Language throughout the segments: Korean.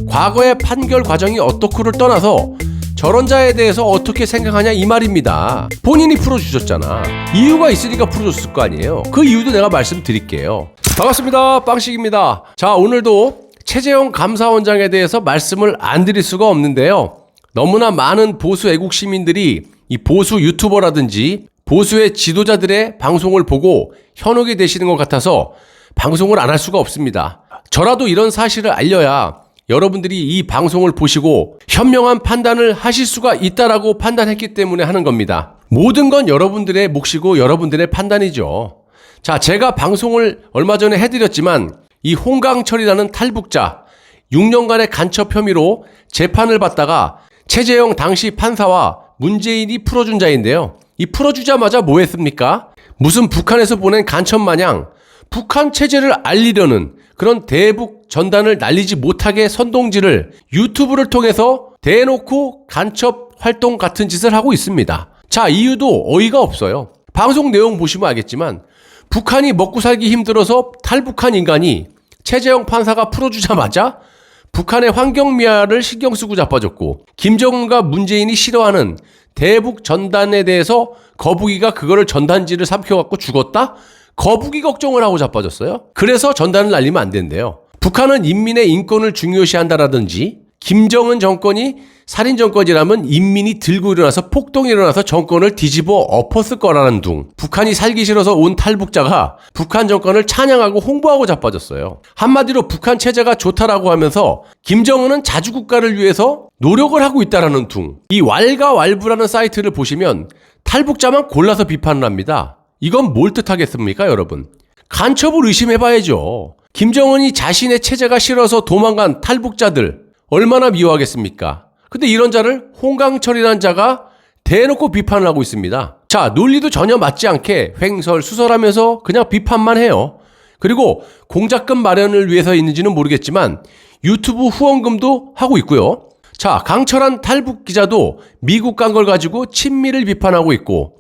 과거의 판결 과정이 어떻고를 떠나서 저런 자에 대해서 어떻게 생각하냐 이 말입니다. 본인이 풀어주셨잖아. 이유가 있으니까 풀어줬을 거 아니에요. 그 이유도 내가 말씀드릴게요. 반갑습니다. 빵식입니다. 자, 오늘도 최재형 감사원장에 대해서 말씀을 안 드릴 수가 없는데요. 너무나 많은 보수 애국 시민들이 이 보수 유튜버라든지 보수의 지도자들의 방송을 보고 현혹이 되시는 것 같아서 방송을 안 할 수가 없습니다. 저라도 이런 사실을 알려야 여러분들이 이 방송을 보시고 현명한 판단을 하실 수가 있다라고 판단했기 때문에 하는 겁니다. 모든 건 여러분들의 몫이고 여러분들의 판단이죠. 자, 제가 방송을 얼마 전에 해드렸지만 이 홍강철이라는 탈북자 6년간의 간첩 혐의로 재판을 받다가 최재형 당시 판사와 문재인이 풀어준 자인데요. 이 풀어주자마자 뭐 했습니까? 무슨 북한에서 보낸 간첩 마냥 북한 체제를 알리려는 그런 대북 전단을 날리지 못하게 선동질을 유튜브를 통해서 대놓고 간첩 활동 같은 짓을 하고 있습니다. 자, 이유도 어이가 없어요. 방송 내용 보시면 알겠지만 북한이 먹고 살기 힘들어서 탈북한 인간이 최재형 판사가 풀어주자마자 북한의 환경미화를 신경 쓰고 자빠졌고 김정은과 문재인이 싫어하는 대북 전단에 대해서 거북이가 그거를 전단지를 삼켜갖고 죽었다? 거북이 걱정을 하고 자빠졌어요. 그래서 전단을 날리면 안 된대요. 북한은 인민의 인권을 중요시한다라든지 김정은 정권이 살인 정권이라면 인민이 들고 일어나서 폭동이 일어나서 정권을 뒤집어 엎었을 거라는 둥. 북한이 살기 싫어서 온 탈북자가 북한 정권을 찬양하고 홍보하고 자빠졌어요. 한마디로 북한 체제가 좋다라고 하면서 김정은은 자주국가를 위해서 노력을 하고 있다라는 둥. 이 왈가왈부라는 사이트를 보시면 탈북자만 골라서 비판을 합니다. 이건 뭘 뜻하겠습니까, 여러분? 간첩을 의심해봐야죠. 김정은이 자신의 체제가 싫어서 도망간 탈북자들 얼마나 미워하겠습니까? 근데 이런 자를 홍강철이라는 자가 대놓고 비판을 하고 있습니다. 자, 논리도 전혀 맞지 않게 횡설수설하면서 그냥 비판만 해요. 그리고 공작금 마련을 위해서 있는지는 모르겠지만 유튜브 후원금도 하고 있고요. 자, 강철한 탈북 기자도 미국 간 걸 가지고 친미를 비판하고 있고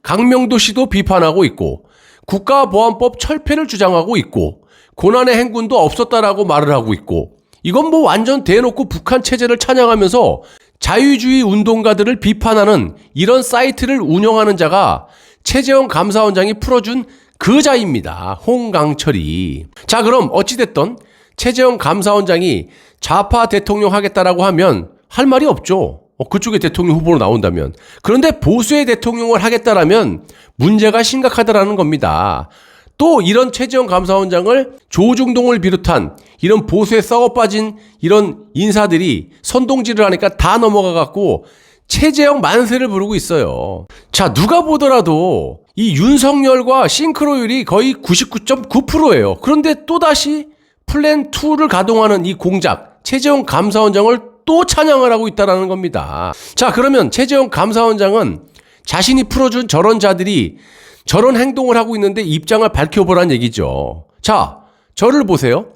강명도 씨도 비판하고 있고 국가보안법 철폐를 주장하고 있고 고난의 행군도 없었다라고 말을 하고 있고 이건 뭐 완전 대놓고 북한 체제를 찬양하면서 자유주의 운동가들을 비판하는 이런 사이트를 운영하는 자가 최재형 감사원장이 풀어준 그 자입니다. 홍강철이. 자, 그럼 어찌됐든 최재형 감사원장이 좌파 대통령 하겠다라고 하면 할 말이 없죠. 그쪽에 대통령 후보로 나온다면. 그런데 보수의 대통령을 하겠다라면 문제가 심각하다라는 겁니다. 또 이런 최재형 감사원장을 조중동을 비롯한 이런 보수에 썩어 빠진 이런 인사들이 선동질을 하니까 다 넘어가 갖고 최재형 만세를 부르고 있어요. 자, 누가 보더라도 이 윤석열과 싱크로율이 거의 99.9%예요. 그런데 또다시 플랜 2를 가동하는 이 공작 최재형 감사원장을 또 찬양을 하고 있다는 겁니다. 자, 그러면 최재형 감사원장은 자신이 풀어준 저런 자들이 저런 행동을 하고 있는데 입장을 밝혀보란 얘기죠. 자, 저를 보세요.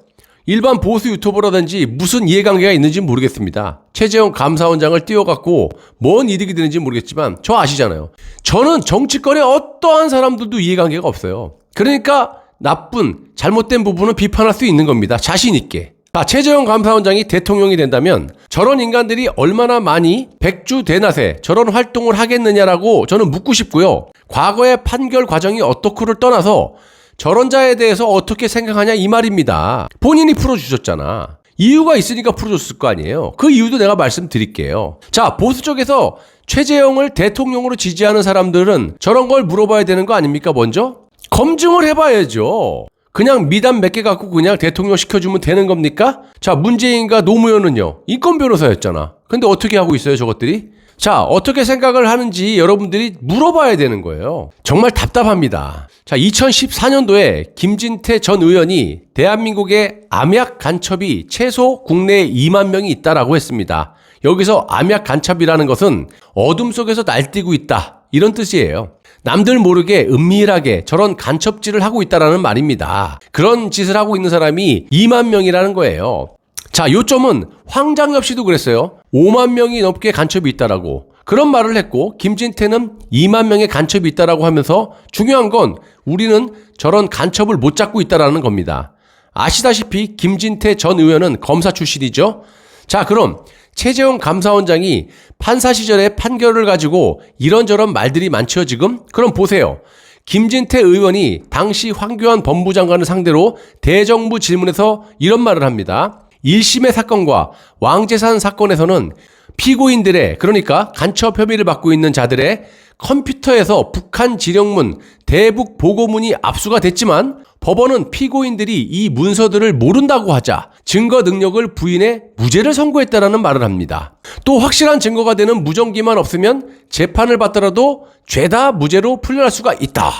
일반 보수 유튜버라든지 무슨 이해관계가 있는지 모르겠습니다. 최재형 감사원장을 띄워갖고 뭔 이득이 되는지 모르겠지만 저 아시잖아요. 저는 정치권에 어떠한 사람들도 이해관계가 없어요. 그러니까 나쁜 잘못된 부분은 비판할 수 있는 겁니다. 자신 있게. 자, 최재형 감사원장이 대통령이 된다면 저런 인간들이 얼마나 많이 백주대낮에 저런 활동을 하겠느냐라고 저는 묻고 싶고요. 과거의 판결 과정이 어떻고를 떠나서 저런 자에 대해서 어떻게 생각하냐 이 말입니다. 본인이 풀어주셨잖아. 이유가 있으니까 풀어줬을 거 아니에요. 그 이유도 내가 말씀드릴게요. 자, 보수 쪽에서 최재형을 대통령으로 지지하는 사람들은 저런 걸 물어봐야 되는 거 아닙니까? 먼저 검증을 해봐야죠. 그냥 미담 몇 개 갖고 그냥 대통령 시켜주면 되는 겁니까? 자, 문재인과 노무현은요 인권 변호사였잖아. 근데 어떻게 하고 있어요 저것들이? 자, 어떻게 생각을 하는지 여러분들이 물어봐야 되는 거예요. 정말 답답합니다. 자, 2014년도에 김진태 전 의원이 대한민국의 암약 간첩이 최소 국내에 2만 명이 있다라고 했습니다. 여기서 암약 간첩이라는 것은 어둠 속에서 날뛰고 있다, 이런 뜻이에요. 남들 모르게 은밀하게 저런 간첩질을 하고 있다라는 말입니다. 그런 짓을 하고 있는 사람이 2만 명이라는 거예요. 자, 요점은 황장엽 씨도 그랬어요. 5만 명이 넘게 간첩이 있다라고. 그런 말을 했고 김진태는 2만 명의 간첩이 있다라고 하면서 중요한 건 우리는 저런 간첩을 못 잡고 있다라는 겁니다. 아시다시피 김진태 전 의원은 검사 출신이죠. 자, 그럼 최재형 감사원장이 판사 시절의 판결을 가지고 이런저런 말들이 많죠 지금? 그럼 보세요. 김진태 의원이 당시 황교안 법무장관을 상대로 대정부 질문에서 이런 말을 합니다. 1심의 사건과 왕재산 사건에서는 피고인들의, 그러니까 간첩 혐의를 받고 있는 자들의 컴퓨터에서 북한 지령문, 대북 보고문이 압수가 됐지만 법원은 피고인들이 이 문서들을 모른다고 하자 증거 능력을 부인해 무죄를 선고했다라는 말을 합니다. 또 확실한 증거가 되는 무정기만 없으면 재판을 받더라도 죄다 무죄로 풀려날 수가 있다.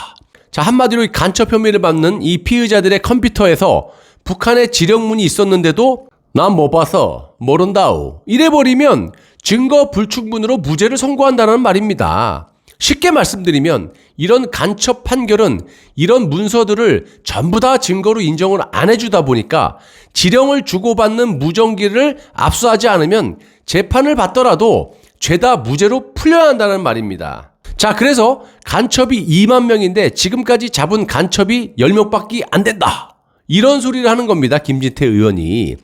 자, 한마디로 간첩 혐의를 받는 이 피의자들의 컴퓨터에서 북한의 지령문이 있었는데도 난 못 봐서 모른다우, 이래버리면 증거 불충분으로 무죄를 선고한다는 말입니다. 쉽게 말씀드리면 이런 간첩 판결은 이런 문서들을 전부 다 증거로 인정을 안 해주다 보니까 지령을 주고받는 무정기를 압수하지 않으면 재판을 받더라도 죄다 무죄로 풀려야 한다는 말입니다. 자, 그래서 간첩이 2만 명인데 지금까지 잡은 간첩이 10명밖에 안 된다, 이런 소리를 하는 겁니다, 김진태 의원이.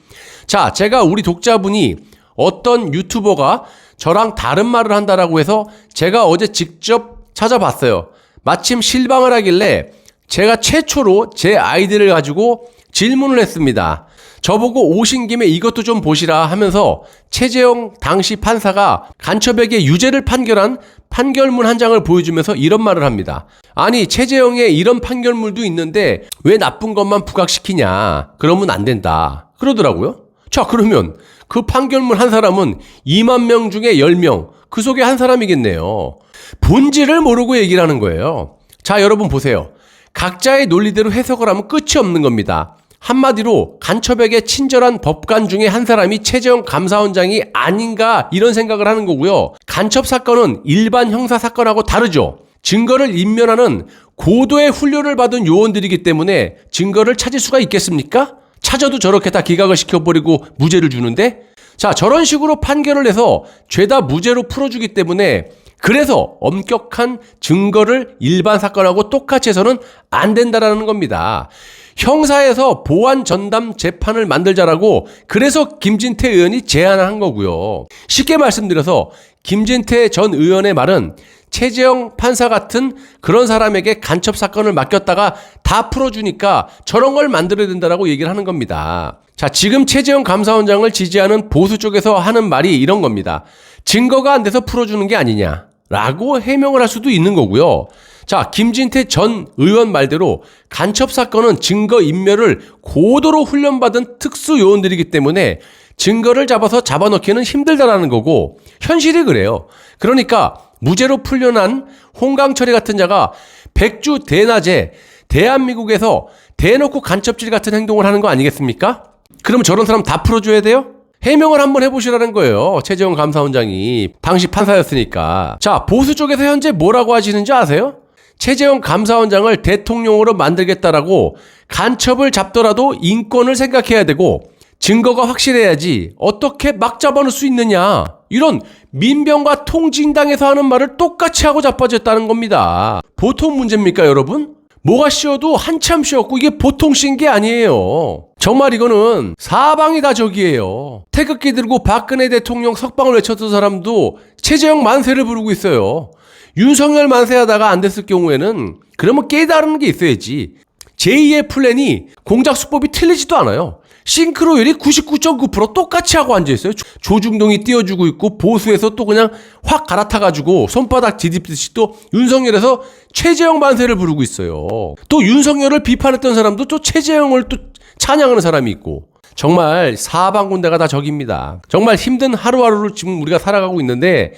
자, 제가 우리 독자분이 어떤 유튜버가 저랑 다른 말을 한다라고 해서 제가 어제 직접 찾아봤어요. 마침 실방을 하길래 제가 최초로 제 아이디를 가지고 질문을 했습니다. 저보고 오신 김에 이것도 좀 보시라 하면서 최재형 당시 판사가 간첩에게 유죄를 판결한 판결문 한 장을 보여주면서 이런 말을 합니다. 아니, 최재형의 이런 판결문도 있는데 왜 나쁜 것만 부각시키냐, 그러면 안 된다, 그러더라고요. 자, 그러면 그 판결문 한 사람은 2만 명 중에 10명, 그 속에 한 사람이겠네요. 본질을 모르고 얘기를 하는 거예요. 자, 여러분 보세요. 각자의 논리대로 해석을 하면 끝이 없는 겁니다. 한마디로 간첩에게 친절한 법관 중에 한 사람이 최재형 감사원장이 아닌가, 이런 생각을 하는 거고요. 간첩 사건은 일반 형사 사건하고 다르죠. 증거를 인멸하는 고도의 훈련을 받은 요원들이기 때문에 증거를 찾을 수가 있겠습니까? 찾아도 저렇게 다 기각을 시켜버리고 무죄를 주는데, 자, 저런 식으로 판결을 해서 죄다 무죄로 풀어주기 때문에 그래서 엄격한 증거를 일반 사건하고 똑같이 해서는 안 된다라는 겁니다. 형사에서 보완 전담 재판을 만들자라고 그래서 김진태 의원이 제안을 한 거고요. 쉽게 말씀드려서 김진태 전 의원의 말은 최재형 판사 같은 그런 사람에게 간첩 사건을 맡겼다가 다 풀어주니까 저런 걸 만들어야 된다라고 얘기를 하는 겁니다. 자, 지금 최재형 감사원장을 지지하는 보수 쪽에서 하는 말이 이런 겁니다. 증거가 안 돼서 풀어주는 게 아니냐라고 해명을 할 수도 있는 거고요. 자, 김진태 전 의원 말대로 간첩 사건은 증거 인멸을 고도로 훈련받은 특수 요원들이기 때문에 증거를 잡아서 잡아넣기는 힘들다라는 거고, 현실이 그래요. 그러니까 무죄로 풀려난 홍강철이 같은 자가 백주 대낮에 대한민국에서 대놓고 간첩질 같은 행동을 하는 거 아니겠습니까? 그럼 저런 사람 다 풀어줘야 돼요? 해명을 한번 해보시라는 거예요. 최재형 감사원장이 당시 판사였으니까. 자, 보수 쪽에서 현재 뭐라고 하시는지 아세요? 최재형 감사원장을 대통령으로 만들겠다라고 간첩을 잡더라도 인권을 생각해야 되고 증거가 확실해야지 어떻게 막 잡아놓을 수 있느냐, 이런 민병과 통진당에서 하는 말을 똑같이 하고 자빠졌다는 겁니다. 보통 문제입니까, 여러분? 뭐가 쉬워도 한참 쉬웠고 이게 보통 쉬운 게 아니에요. 정말 이거는 사방이 다 적이에요. 태극기 들고 박근혜 대통령 석방을 외쳤던 사람도 최재형 만세를 부르고 있어요. 윤석열 만세하다가 안 됐을 경우에는 그러면 깨달은 게 있어야지. 제2의 플랜이 공작 수법이 틀리지도 않아요. 싱크로율이 99.9% 똑같이 하고 앉아있어요. 조중동이 띄워주고 있고 보수에서 또 그냥 확 갈아타가지고 손바닥 디디듯이 또 윤석열에서 최재형 만세를 부르고 있어요. 또 윤석열을 비판했던 사람도 또 최재형을 또 찬양하는 사람이 있고, 정말 사방군데가 다 적입니다. 정말 힘든 하루하루를 지금 우리가 살아가고 있는데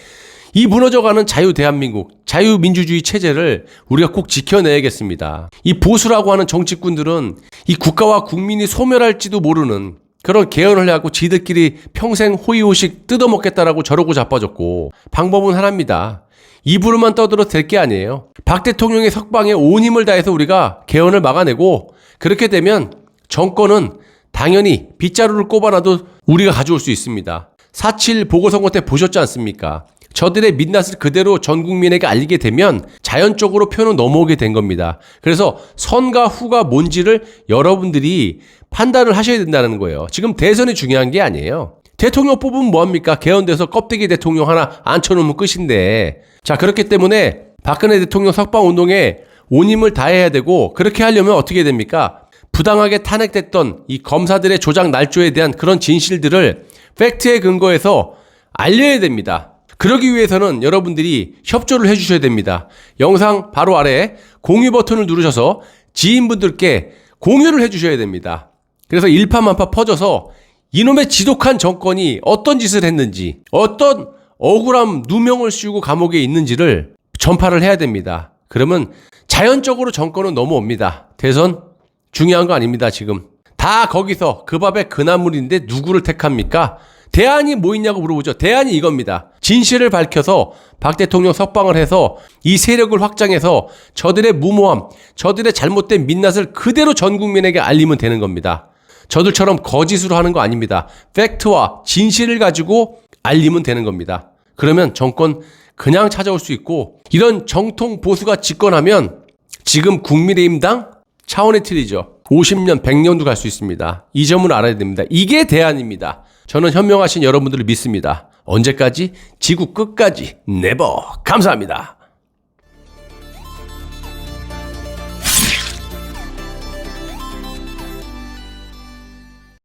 이 무너져가는 자유 대한민국, 자유민주주의 체제를 우리가 꼭 지켜내야겠습니다. 이 보수라고 하는 정치꾼들은 이 국가와 국민이 소멸할지도 모르는 그런 개헌을 해갖고 지들끼리 평생 호의호식 뜯어먹겠다라고 저러고 자빠졌고, 방법은 하나입니다. 입으로만 떠들어도 될 게 아니에요. 박 대통령의 석방에 온 힘을 다해서 우리가 개헌을 막아내고, 그렇게 되면 정권은 당연히 빗자루를 꼽아놔도 우리가 가져올 수 있습니다. 4.7 보궐선거 때 보셨지 않습니까? 저들의 민낯을 그대로 전 국민에게 알리게 되면 자연적으로 표는 넘어오게 된 겁니다. 그래서 선과 후가 뭔지를 여러분들이 판단을 하셔야 된다는 거예요. 지금 대선이 중요한 게 아니에요. 대통령 뽑으면 뭐합니까? 개헌돼서 껍데기 대통령 하나 앉혀놓으면 끝인데. 자, 그렇기 때문에 박근혜 대통령 석방운동에 온 힘을 다해야 되고, 그렇게 하려면 어떻게 됩니까? 부당하게 탄핵됐던 이 검사들의 조작 날조에 대한 그런 진실들을 팩트에 근거해서 알려야 됩니다. 그러기 위해서는 여러분들이 협조를 해주셔야 됩니다. 영상 바로 아래 공유 버튼을 누르셔서 지인분들께 공유를 해주셔야 됩니다. 그래서 일파만파 퍼져서 이놈의 지독한 정권이 어떤 짓을 했는지, 어떤 억울함 누명을 씌우고 감옥에 있는지를 전파를 해야 됩니다. 그러면 자연적으로 정권은 넘어옵니다. 대선 중요한 거 아닙니다. 지금 다 거기서 그 밥의 그 나물인데 누구를 택합니까? 대안이 뭐 있냐고 물어보죠. 대안이 이겁니다. 진실을 밝혀서 박 대통령 석방을 해서 이 세력을 확장해서 저들의 무모함, 저들의 잘못된 민낯을 그대로 전 국민에게 알리면 되는 겁니다. 저들처럼 거짓으로 하는 거 아닙니다. 팩트와 진실을 가지고 알리면 되는 겁니다. 그러면 정권 그냥 찾아올 수 있고, 이런 정통 보수가 집권하면 지금 국민의힘당 차원이 틀리죠. 50년, 100년도 갈 수 있습니다. 이 점을 알아야 됩니다. 이게 대안입니다. 저는 현명하신 여러분들을 믿습니다. 언제까지? 지구 끝까지. 네버. 감사합니다.